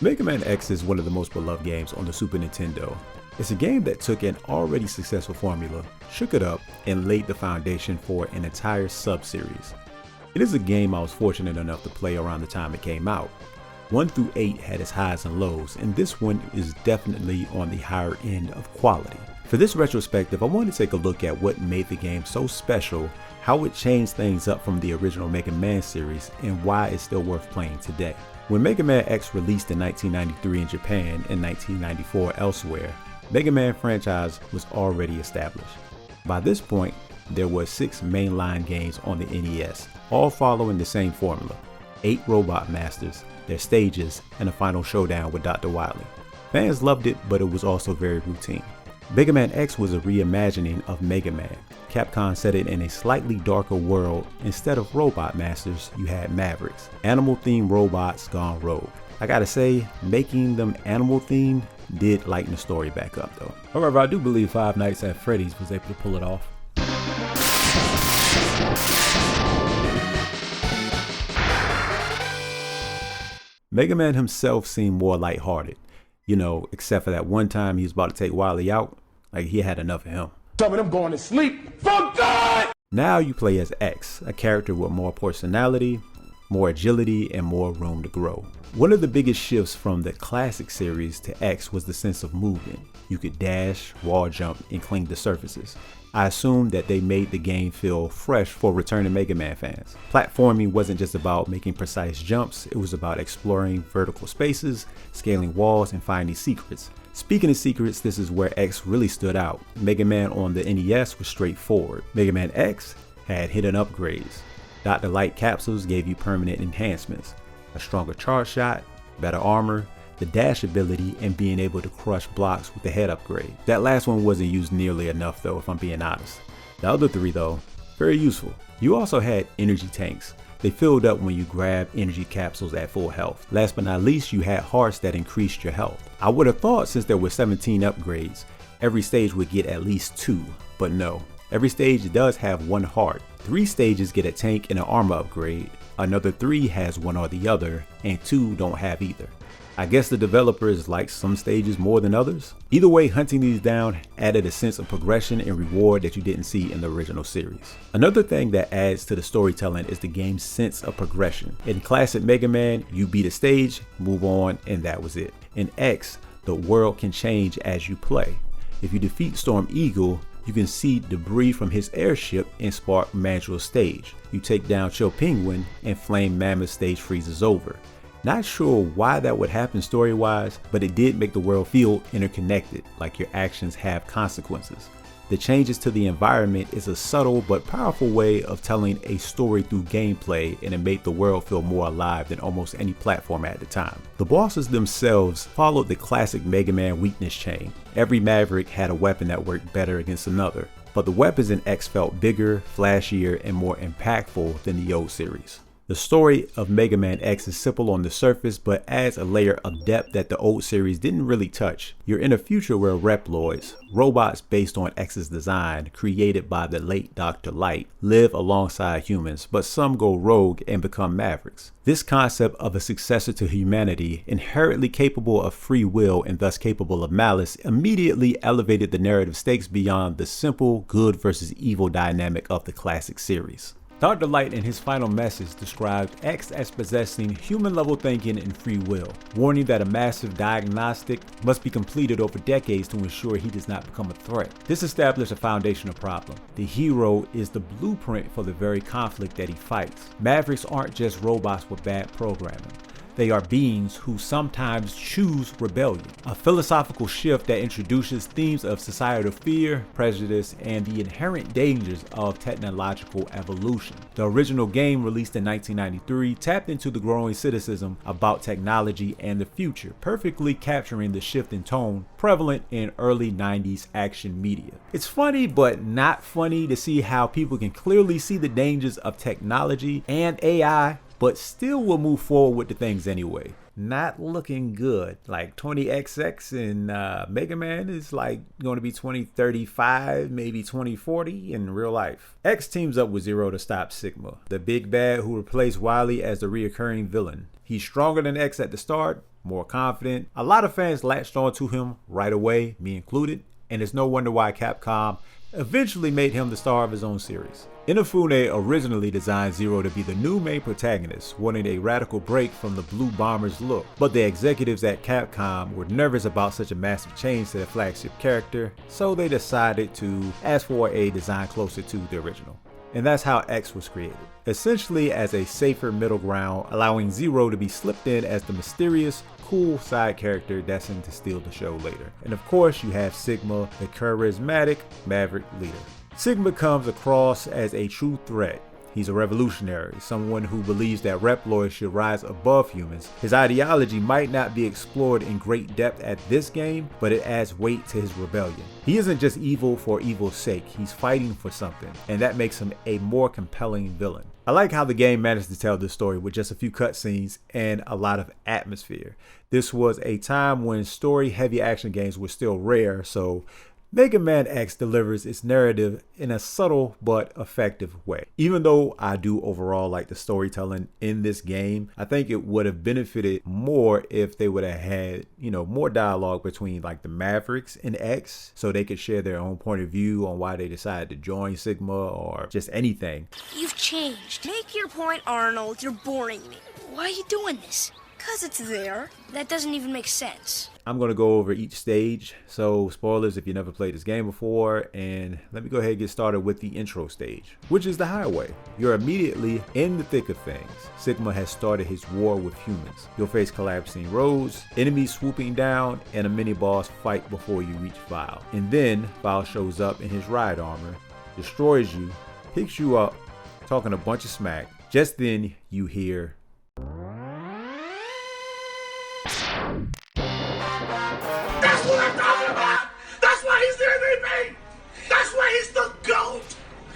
Mega Man X is one of the most beloved games on the Super Nintendo. It's a game that took an already successful formula, shook it up, and laid the foundation for an entire sub-series. It is a game I was fortunate enough to play around the time it came out. 1 through 8 had its highs and lows, and this one is definitely on the higher end of quality. For this retrospective, I want to take a look at what made the game so special, how it changed things up from the original Mega Man series, and why it's still worth playing today. When Mega Man X released in 1993 in Japan and 1994 elsewhere, Mega Man franchise was already established. By this point, there were 6 mainline games on the NES, all following the same formula: 8 Robot Masters, their stages, and a final showdown with Dr. Wily. Fans loved it, but it was also very routine. Mega Man X was a reimagining of Mega Man. Capcom set it in a slightly darker world. Instead of Robot Masters, you had Mavericks, animal-themed robots gone rogue. I gotta say, making them animal-themed did lighten the story back up though. However, I do believe Five Nights at Freddy's was able to pull it off. Mega Man himself seemed more lighthearted, except for that one time he was about to take Wily out. Like, he had enough of him. Some of them going to sleep. Fuck God! Now you play as X, a character with more personality, more agility, and more room to grow. One of the biggest shifts from the classic series to X was the sense of movement. You could dash, wall jump, and cling to surfaces. I assume that they made the game feel fresh for returning Mega Man fans. Platforming wasn't just about making precise jumps, it was about exploring vertical spaces, scaling walls, and finding secrets. Speaking of secrets, this is where X really stood out. Mega Man on the NES was straightforward. Mega Man X had hidden upgrades. Dr. Light capsules gave you permanent enhancements. A stronger charge shot, better armor, the dash ability, and being able to crush blocks with the head upgrade. That last one wasn't used nearly enough though, if I'm being honest. The other 3 though, very useful. You also had energy tanks. They filled up when you grabbed energy capsules at full health. Last but not least, you had hearts that increased your health. I would have thought since there were 17 upgrades, every stage would get at least 2, but no. Every stage does have 1 heart. 3 stages get a tank and an armor upgrade. Another 3 has one or the other, and 2 don't have either. I guess the developers like some stages more than others. Either way, hunting these down added a sense of progression and reward that you didn't see in the original series. Another thing that adds to the storytelling is the game's sense of progression. In classic Mega Man, you beat a stage, move on, and that was it. In X, the world can change as you play. If you defeat Storm Eagle, you can see debris from his airship and spark Mandrill's stage. You take down Chill Penguin and Flame Mammoth stage freezes over. Not sure why that would happen story-wise, but it did make the world feel interconnected, like your actions have consequences. The changes to the environment is a subtle but powerful way of telling a story through gameplay, and it made the world feel more alive than almost any platform at the time. The bosses themselves followed the classic Mega Man weakness chain. Every Maverick had a weapon that worked better against another, but the weapons in X felt bigger, flashier, and more impactful than the old series. The story of Mega Man X is simple on the surface, but adds a layer of depth that the old series didn't really touch. You're in a future where Reploids, robots based on X's design, created by the late Dr. Light, live alongside humans, but some go rogue and become Mavericks. This concept of a successor to humanity, inherently capable of free will and thus capable of malice, immediately elevated the narrative stakes beyond the simple good versus evil dynamic of the classic series. Dr. Light in his final message described X as possessing human-level thinking and free will, warning that a massive diagnostic must be completed over decades to ensure he does not become a threat. This established a foundational problem. The hero is the blueprint for the very conflict that he fights. Mavericks aren't just robots with bad programming. They are beings who sometimes choose rebellion, a philosophical shift that introduces themes of societal fear, prejudice, and the inherent dangers of technological evolution. The original game, released in 1993, tapped into the growing cynicism about technology and the future, perfectly capturing the shift in tone prevalent in early 90s action media. It's funny but not funny to see how people can clearly see the dangers of technology and AI, but still will move forward with the things anyway. Not looking good. Like 20XX in Mega Man is like going to be 2035, maybe 2040 in real life. X teams up with Zero to stop Sigma, the big bad who replaced Wily as the reoccurring villain. He's stronger than X at the start, more confident. A lot of fans latched onto him right away, me included, and it's no wonder why Capcom eventually made him the star of his own series. Inafune originally designed Zero to be the new main protagonist, wanting a radical break from the Blue Bombers look, but the executives at Capcom were nervous about such a massive change to their flagship character, so they decided to ask for a design closer to the original. And that's how X was created, essentially as a safer middle ground, allowing Zero to be slipped in as the mysterious, cool side character destined to steal the show later. And of course you have Sigma, the charismatic Maverick leader. Sigma comes across as a true threat. He's a revolutionary, someone who believes that Reploids should rise above humans. His ideology might not be explored in great depth at this game, but it adds weight to his rebellion. He isn't just evil for evil's sake, he's fighting for something, and that makes him a more compelling villain. I like how the game managed to tell this story with just a few cutscenes and a lot of atmosphere. This was a time when story-heavy action games were still rare, so Mega Man X delivers its narrative in a subtle but effective way. Even though I do overall like the storytelling in this game, I think it would have benefited more if they would have had, more dialogue between like the Mavericks and X, so they could share their own point of view on why they decided to join Sigma or just anything. You've changed. Make your point, Arnold. You're boring me. Why are you doing this? 'Cause it's there. That doesn't even make sense. I'm going to go over each stage, so spoilers if you never played this game before, and let me go ahead and get started with the intro stage, which is the highway. You're immediately in the thick of things. Sigma has started his war with humans. You'll face collapsing roads, enemies swooping down, and a mini-boss fight before you reach Ave-O. And then Ave-O shows up in his ride armor, destroys you, picks you up, talking a bunch of smack. Just then you hear That's what I'm talking about! That's why he's the MVP! That's why he's the GOAT!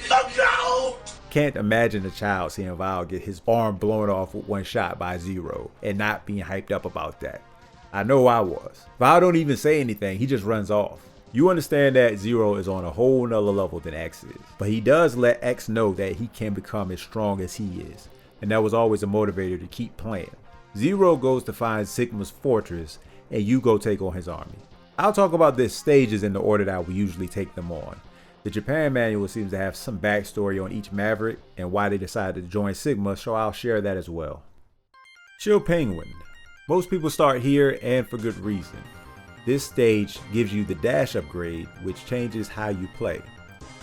The GOAT! Can't imagine a child seeing Ave-O get his arm blown off with one shot by Zero and not being hyped up about that. I know I was. Ave-O don't even say anything, he just runs off. You understand that Zero is on a whole nother level than X is, but he does let X know that he can become as strong as he is, and that was always a motivator to keep playing. Zero goes to find Sigma's fortress, and you go take on his army. I'll talk about the stages in the order that I would usually take them on. The Japan manual seems to have some backstory on each Maverick and why they decided to join Sigma, so I'll share that as well. Chill Penguin. Most people start here, and for good reason. This stage gives you the dash upgrade, which changes how you play.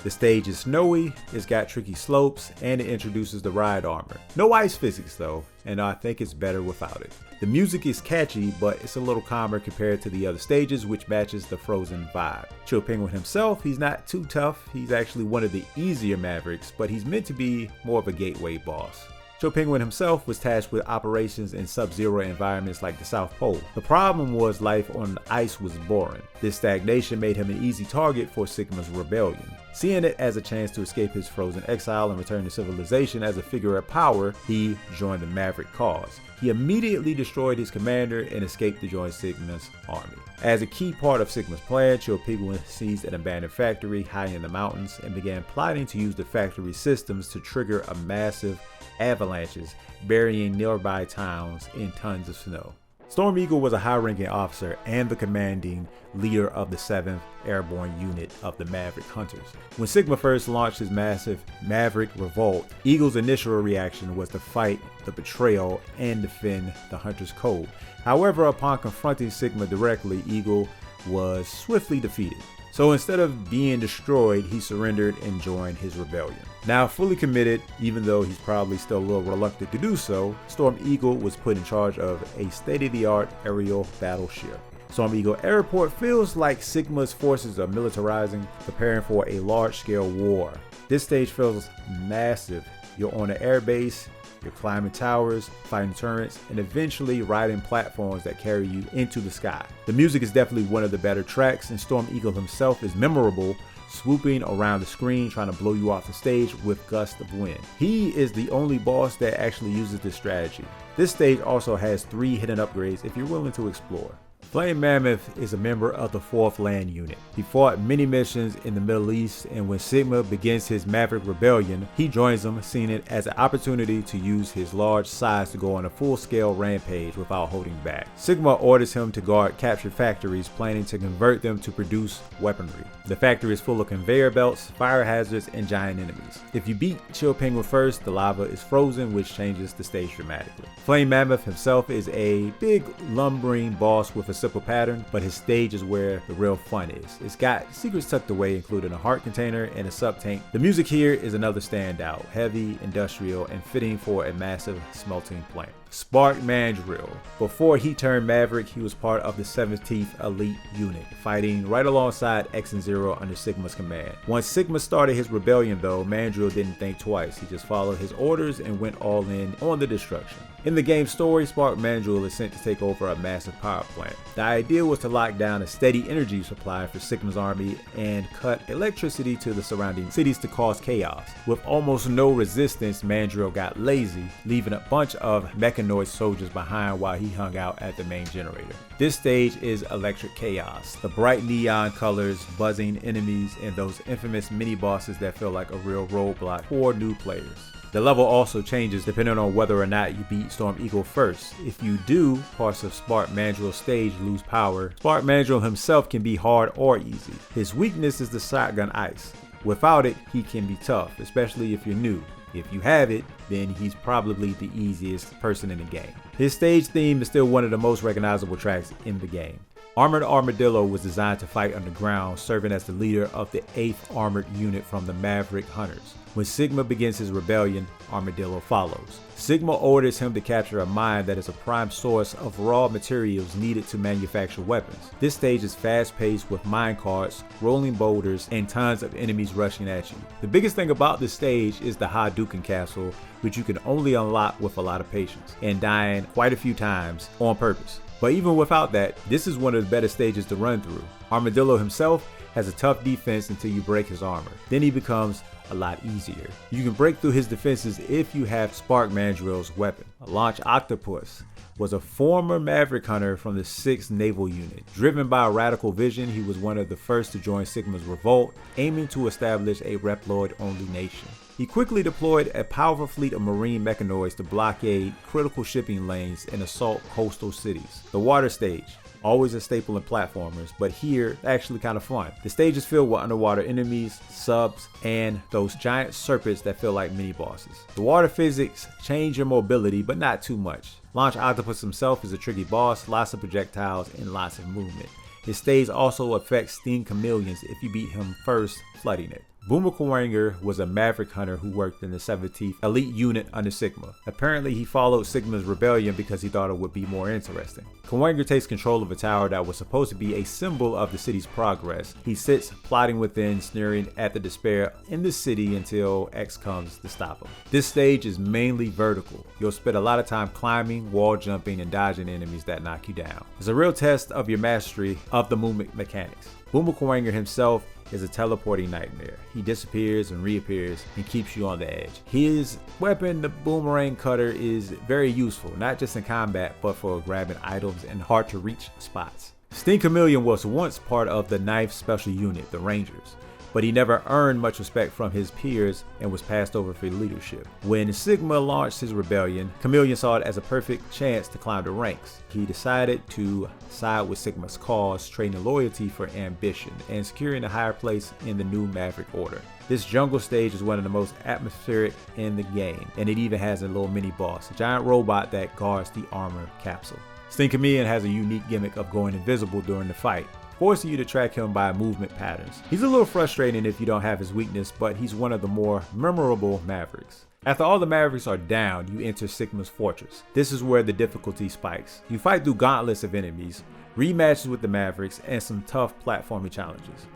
The stage is snowy, it's got tricky slopes, and it introduces the ride armor. No ice physics though, and I think it's better without it. The music is catchy, but it's a little calmer compared to the other stages, which matches the Frozen vibe. Chill Penguin himself, he's not too tough, he's actually one of the easier Mavericks, but he's meant to be more of a gateway boss. Chill Penguin himself was tasked with operations in sub-zero environments like the South Pole. The problem was life on ice was boring. This stagnation made him an easy target for Sigma's rebellion. Seeing it as a chance to escape his frozen exile and return to civilization as a figure of power, he joined the Maverick cause. He immediately destroyed his commander and escaped to join Sigma's army. As a key part of Sigma's plan, Chill Penguin seized an abandoned factory high in the mountains and began plotting to use the factory systems to trigger a massive avalanches, burying nearby towns in tons of snow. Storm Eagle was a high-ranking officer and the commanding leader of the 7th Airborne Unit of the Maverick Hunters. When Sigma first launched his massive Maverick revolt, Eagle's initial reaction was to fight the betrayal and defend the Hunter's Code. However, upon confronting Sigma directly, Eagle was swiftly defeated. So instead of being destroyed, he surrendered and joined his rebellion. Now fully committed, even though he's probably still a little reluctant to do so, Storm Eagle was put in charge of a state-of-the-art aerial battleship. Storm Eagle Airport feels like Sigma's forces are militarizing, preparing for a large-scale war. This stage feels massive. You're on an air base, you're climbing towers, fighting turrets, and eventually riding platforms that carry you into the sky. The music is definitely one of the better tracks, and Storm Eagle himself is memorable, swooping around the screen trying to blow you off the stage with gusts of wind. He is the only boss that actually uses this strategy. This stage also has 3 hidden upgrades if you're willing to explore. Flame Mammoth is a member of the 4th Land Unit. He fought many missions in the Middle East, and when Sigma begins his Maverick rebellion, he joins them, seeing it as an opportunity to use his large size to go on a full-scale rampage without holding back. Sigma orders him to guard captured factories, planning to convert them to produce weaponry. The factory is full of conveyor belts, fire hazards, and giant enemies. If you beat Chill Penguin first, the lava is frozen, which changes the stage dramatically. Flame Mammoth himself is a big lumbering boss with a simple pattern, but his stage is where the real fun is. It's got secrets tucked away, including a heart container and a sub-tank. The music here is another standout, heavy, industrial, and fitting for a massive smelting plant. Spark Mandrill. Before he turned Maverick, he was part of the 17th Elite Unit, fighting right alongside X and Zero under Sigma's command. Once Sigma started his rebellion though, Mandrill didn't think twice. He just followed his orders and went all in on the destruction. In the game's story, Spark Mandrill is sent to take over a massive power plant. The idea was to lock down a steady energy supply for Sigma's army and cut electricity to the surrounding cities to cause chaos. With almost no resistance, Mandrill got lazy, leaving a bunch of mechanoid soldiers behind while he hung out at the main generator. This stage is electric chaos. The bright neon colors, buzzing enemies, and those infamous mini-bosses that feel like a real roadblock for new players. The level also changes depending on whether or not you beat Storm Eagle first. If you do, parts of Spark Mandrill's stage lose power. Spark Mandrill himself can be hard or easy. His weakness is the shotgun ice. Without it, he can be tough, especially if you're new. If you have it, then he's probably the easiest person in the game. His stage theme is still one of the most recognizable tracks in the game. Armored Armadillo was designed to fight underground, serving as the leader of the 8th Armored Unit from the Maverick Hunters. When Sigma begins his rebellion, Armadillo follows. Sigma orders him to capture a mine that is a prime source of raw materials needed to manufacture weapons. This stage is fast-paced with mine carts, rolling boulders, and tons of enemies rushing at you. The biggest thing about this stage is the Hadouken Castle, which you can only unlock with a lot of patience, and dying quite a few times on purpose. But even without that, this is one of the better stages to run through. Armadillo himself has a tough defense until you break his armor. Then he becomes a lot easier. You can break through his defenses if you have Spark Mandrill's weapon. A Launch Octopus was a former Maverick hunter from the 6th Naval Unit. Driven by a radical vision, he was one of the first to join Sigma's revolt, aiming to establish a Reploid-only nation. He quickly deployed a powerful fleet of marine mechanoids to blockade critical shipping lanes and assault coastal cities. The water stage, always a staple in platformers, but here actually kind of fun. The stage is filled with underwater enemies, subs, and those giant serpents that feel like mini bosses. The water physics change your mobility, but not too much. Launch Octopus himself is a tricky boss, lots of projectiles, and lots of movement. His stage also affects Sting Chameleons if you beat him first, flooding it. Boomer Kawanger was a Maverick hunter who worked in the 17th Elite Unit under Sigma. Apparently he followed Sigma's rebellion because he thought it would be more interesting. Kawanger takes control of a tower that was supposed to be a symbol of the city's progress. He sits plotting within, sneering at the despair in the city until X comes to stop him. This stage is mainly vertical. You'll spend a lot of time climbing, wall jumping, and dodging enemies that knock you down. It's a real test of your mastery of the movement mechanics. Boomer Kawanger himself is a teleporting nightmare. He disappears and reappears and keeps you on the edge. His weapon, the boomerang cutter, is very useful, not just in combat, but for grabbing items in hard to reach spots. Sting Chameleon was once part of the 9th Special Unit, the Rangers, but he never earned much respect from his peers and was passed over for leadership. When Sigma launched his rebellion, Chameleon saw it as a perfect chance to climb the ranks. He decided to side with Sigma's cause, trading loyalty for ambition and securing a higher place in the new Maverick Order. This jungle stage is one of the most atmospheric in the game, and it even has a little mini boss, a giant robot that guards the armor capsule. Sting Chameleon has a unique gimmick of going invisible during the fight, forcing you to track him by movement patterns. He's a little frustrating if you don't have his weakness, but he's one of the more memorable Mavericks. After all the Mavericks are down, you enter Sigma's fortress. This is where the difficulty spikes. You fight through gauntlets of enemies, rematches with the Mavericks, and some tough platforming challenges.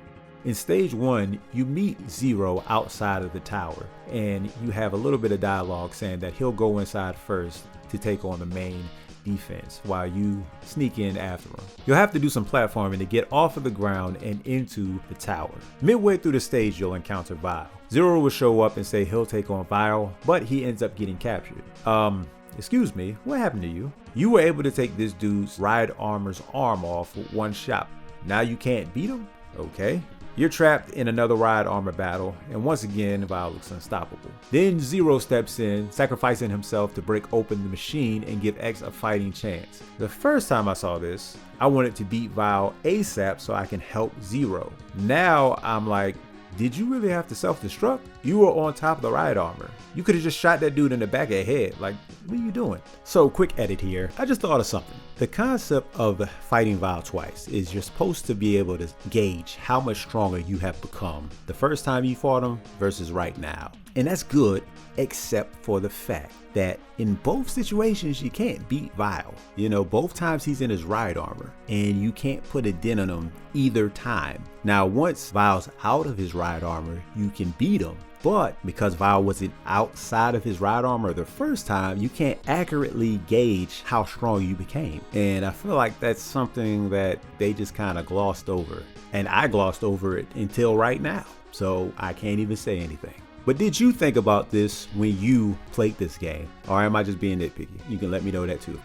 In stage 1, you meet Zero outside of the tower, and you have a little bit of dialogue saying that he'll go inside first to take on the main defense while you sneak in after him. You'll have to do some platforming to get off of the ground and into the tower. Midway through the stage, you'll encounter Ave-O. Zero will show up and say he'll take on Ave-O, but he ends up getting captured. excuse me, what happened to you? You were able to take this dude's ride armor's arm off with one shot. Now you can't beat him? Okay. You're trapped in another ride armor battle, and once again, Val looks unstoppable. Then Zero steps in, sacrificing himself to break open the machine and give X a fighting chance. The first time I saw this, I wanted to beat Val ASAP so I can help Zero. Now I'm like, did you really have to self-destruct? You were on top of the ride armor. You could have just shot that dude in the back of the head. Like, what are you doing? So quick edit here. I just thought of something. The concept of fighting Val twice is you're supposed to be able to gauge how much stronger you have become the first time you fought him versus right now. And that's good, except for the fact that in both situations, you can't beat Val. You know, both times he's in his ride armor and you can't put a dent on him either time. Now, once Val's out of his ride armor, you can beat him. But because Val wasn't outside of his ride armor the first time, you can't accurately gauge how strong you became. And I feel like that's something that they just kind of glossed over. And I glossed over it until right now. So I can't even say anything. But did you think about this when you played this game? Or am I just being nitpicky? You can let me know that too.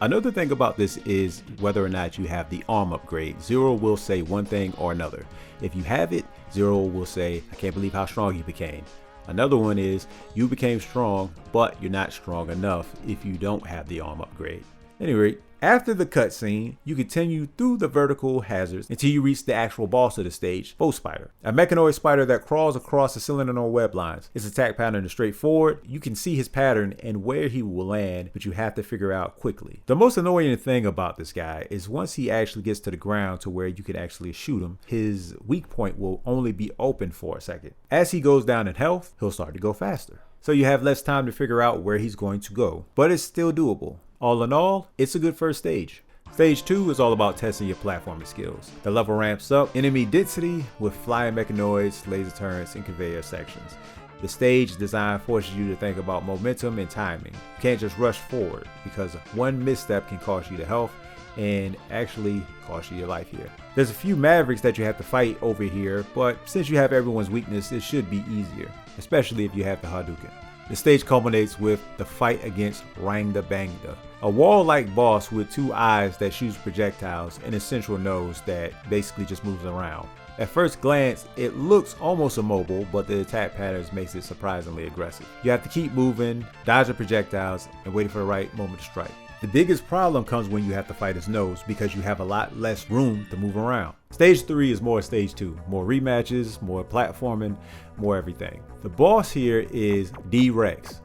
Another thing about this is whether or not you have the arm upgrade. Zero will say one thing or another. If you have it, Zero will say, I can't believe how strong you became. Another one is you became strong, but you're not strong enough if you don't have the arm upgrade. Anyway, after the cutscene, you continue through the vertical hazards until you reach the actual boss of the stage, Foe Spider, a mechanoid spider that crawls across the cylinder on web lines. Its attack pattern is straightforward. You can see his pattern and where he will land, but you have to figure out quickly. The most annoying thing about this guy is once he actually gets to the ground to where you can actually shoot him, his weak point will only be open for a second. As he goes down in health, he'll start to go faster. So you have less time to figure out where he's going to go, but it's still doable. All in all, it's a good first stage. Stage 2 is all about testing your platforming skills. The level ramps up enemy density with flying mechanoids, laser turrets, and conveyor sections. The stage design forces you to think about momentum and timing. You can't just rush forward because one misstep can cost you the health and actually cost you your life here. There's a few Mavericks that you have to fight over here, but since you have everyone's weakness, it should be easier, especially if you have the Hadouken. The stage culminates with the fight against Rangda Bangda, a wall-like boss with two eyes that shoots projectiles and a central nose that basically just moves around. At first glance, it looks almost immobile, but the attack patterns makes it surprisingly aggressive. You have to keep moving, dodging projectiles, and waiting for the right moment to strike. The biggest problem comes when you have to fight his nose because you have a lot less room to move around. Stage 3 is more Stage 2, more rematches, more platforming, more everything. The boss here is D-Rex,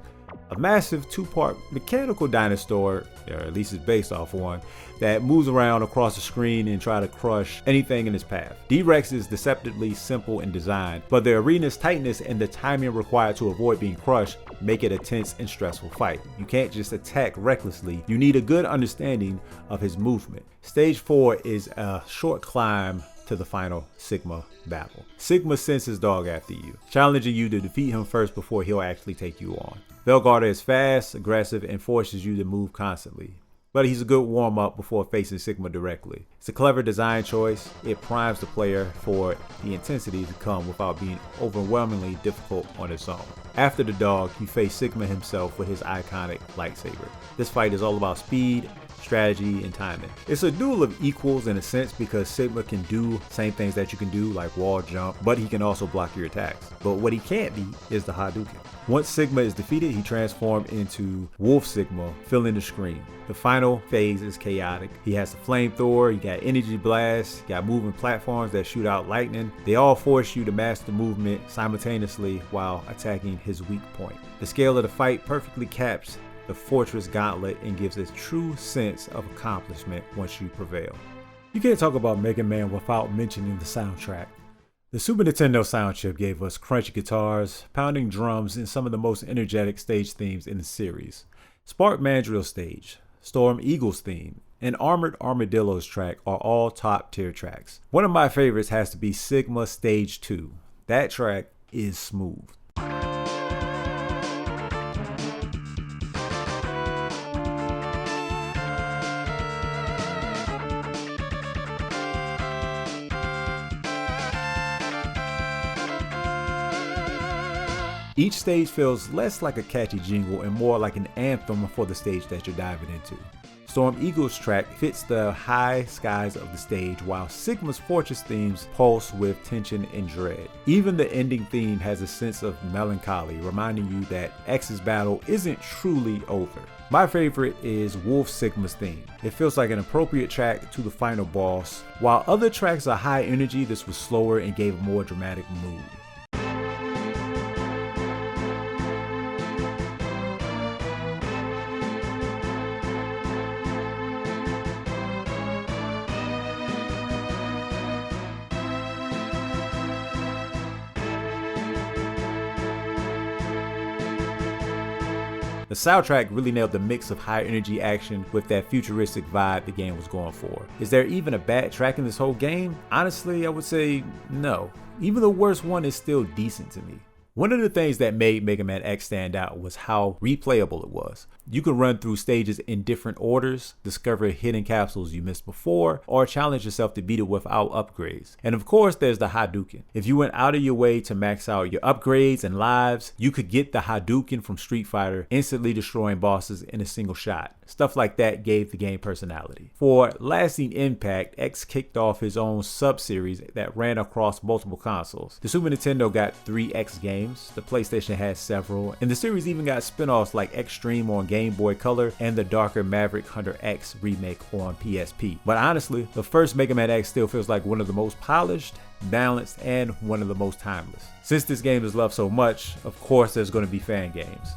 a massive two-part mechanical dinosaur, or at least it's based off one, that moves around across the screen and try to crush anything in its path. D-Rex is deceptively simple in design, but the arena's tightness and the timing required to avoid being crushed make it a tense and stressful fight. You can't just attack recklessly. You need a good understanding of his movement. Stage 4 is a short climb to the final Sigma battle. Sigma sends his dog after you, challenging you to defeat him first before he'll actually take you on. Velgarda is fast, aggressive, and forces you to move constantly. But he's a good warm-up before facing Sigma directly. It's a clever design choice. It primes the player for the intensity to come without being overwhelmingly difficult on its own. After the dog, you face Sigma himself with his iconic lightsaber. This fight is all about speed, strategy, and timing. It's a duel of equals in a sense because Sigma can do same things that you can do like wall jump, but he can also block your attacks. But what he can't be is the Hadouken. Once Sigma is defeated, he transforms into Wolf Sigma, filling the screen. The final phase is chaotic. He has the flamethrower, you got energy blast, you got moving platforms that shoot out lightning. They all force you to master movement simultaneously while attacking his weak point. The scale of the fight perfectly caps the Fortress Gauntlet and gives a true sense of accomplishment once you prevail. You can't talk about Mega Man without mentioning the soundtrack. The Super Nintendo sound chip gave us crunchy guitars, pounding drums, and some of the most energetic stage themes in the series. Spark Mandrill's stage, Storm Eagle's theme, and Armored Armadillo's track are all top tier tracks. One of my favorites has to be Sigma Stage 2. That track is smooth. Each stage feels less like a catchy jingle and more like an anthem for the stage that you're diving into. Storm Eagle's track fits the high skies of the stage, while Sigma's Fortress themes pulse with tension and dread. Even the ending theme has a sense of melancholy, reminding you that X's battle isn't truly over. My favorite is Wolf Sigma's theme. It feels like an appropriate track to the final boss. While other tracks are high energy, this was slower and gave a more dramatic mood. The soundtrack really nailed the mix of high energy action with that futuristic vibe the game was going for. Is there even a bad track in this whole game? Honestly, I would say no. Even the worst one is still decent to me. One of the things that made Mega Man X stand out was how replayable it was. You could run through stages in different orders, discover hidden capsules you missed before, or challenge yourself to beat it without upgrades. And of course, there's the Hadouken. If you went out of your way to max out your upgrades and lives, you could get the Hadouken from Street Fighter, instantly destroying bosses in a single shot. Stuff like that gave the game personality. For lasting impact, X kicked off his own sub-series that ran across multiple consoles. The Super Nintendo got 3 X games, the PlayStation had several, and the series even got spin-offs like Extreme on Game Boy Color and the darker Maverick Hunter X remake on PSP. But honestly, the first Mega Man X still feels like one of the most polished, balanced, and one of the most timeless. Since this game is loved so much, of course there's going to be fan games.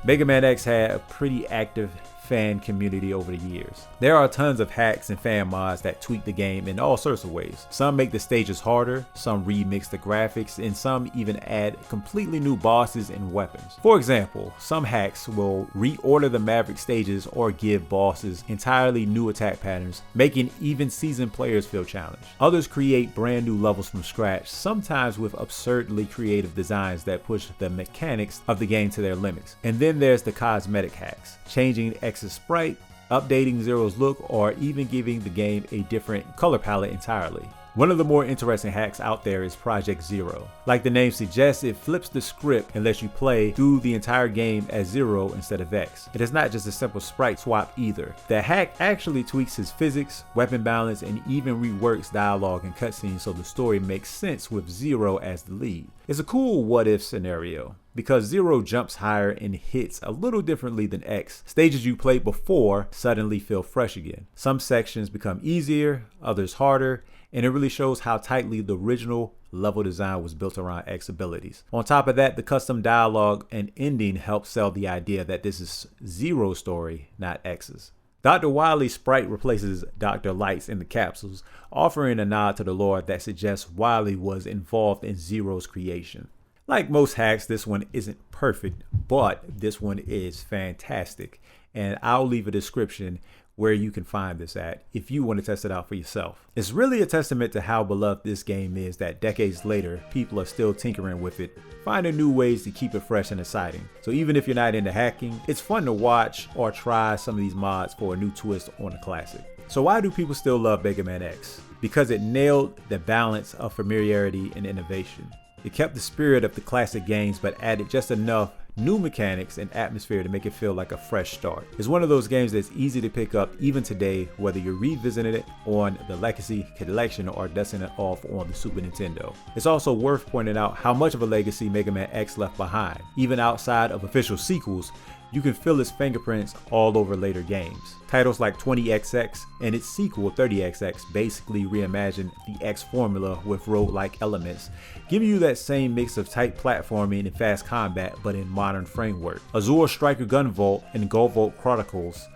Mega Man X had a pretty active fan community over the years. There are tons of hacks and fan mods that tweak the game in all sorts of ways. Some make the stages harder, some remix the graphics, and some even add completely new bosses and weapons. For example, some hacks will reorder the Maverick stages or give bosses entirely new attack patterns, making even seasoned players feel challenged. Others create brand new levels from scratch, sometimes with absurdly creative designs that push the mechanics of the game to their limits. And then there's the cosmetic hacks, changing X's sprite, updating Zero's look, or even giving the game a different color palette entirely. One of the more interesting hacks out there is Project Zero. Like the name suggests, it flips the script and lets you play through the entire game as Zero instead of X. It is not just a simple sprite swap either. The hack actually tweaks his physics, weapon balance, and even reworks dialogue and cutscenes so the story makes sense with Zero as the lead. It's a cool what-if scenario. Because Zero jumps higher and hits a little differently than X, stages you played before suddenly feel fresh again. Some sections become easier, others harder, and it really shows how tightly the original level design was built around X abilities. On top of that, the custom dialogue and ending help sell the idea that this is Zero's story, not X's. Dr. Wily's sprite replaces Dr. Light's in the capsules, offering a nod to the lore that suggests Wily was involved in Zero's creation. Like most hacks, this one isn't perfect, but this one is fantastic. And I'll leave a description where you can find this at if you want to test it out for yourself. It's really a testament to how beloved this game is that decades later, people are still tinkering with it, finding new ways to keep it fresh and exciting. So even if you're not into hacking, it's fun to watch or try some of these mods for a new twist on a classic. So why do people still love Mega Man X? Because it nailed the balance of familiarity and innovation. It kept the spirit of the classic games but added just enough new mechanics and atmosphere to make it feel like a fresh start. It's one of those games that's easy to pick up even today, whether you're revisiting it on the Legacy Collection or dusting it off on the Super Nintendo. It's also worth pointing out how much of a legacy Mega Man X left behind. Even outside of official sequels, you can feel its fingerprints all over later games. Titles like 20XX and its sequel 30XX basically reimagined the X formula with roguelike elements, giving you that same mix of tight platforming and fast combat but in modern framework. Azure Striker Gunvolt and Goldvolt Chronicles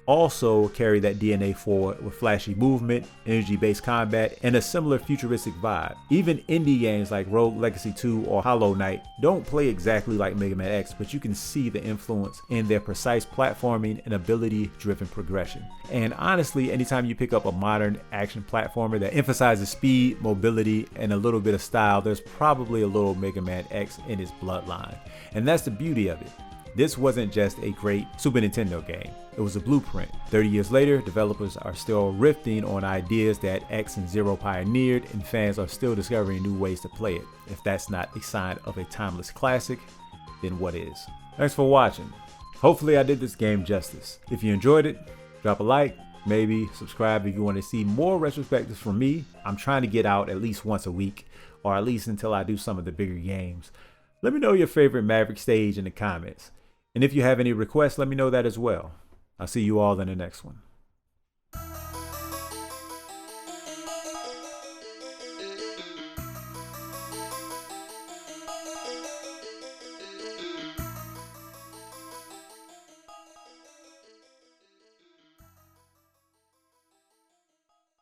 also carry that DNA forward with flashy movement, energy-based combat, and a similar futuristic vibe. Even indie games like Rogue Legacy 2 or Hollow Knight don't play exactly like Mega Man X, but you can see the influence in their precise platforming and ability-driven progression. And honestly, anytime you pick up a modern action platformer that emphasizes speed, mobility, and a little bit of style, there's probably a little Mega Man X in its bloodline. And that's the beauty of it. This wasn't just a great Super Nintendo game, it was a blueprint. 30 years later, developers are still riffing on ideas that X and Zero pioneered, and fans are still discovering new ways to play it. If that's not a sign of a timeless classic, than what is. Thanks for watching. Hopefully I did this game justice. If you enjoyed it, drop a like, maybe subscribe if you want to see more retrospectives from me. I'm trying to get out at least once a week, or at least until I do some of the bigger games. Let me know your favorite Maverick stage in the comments. And if you have any requests, let me know that as well. I'll see you all in the next one.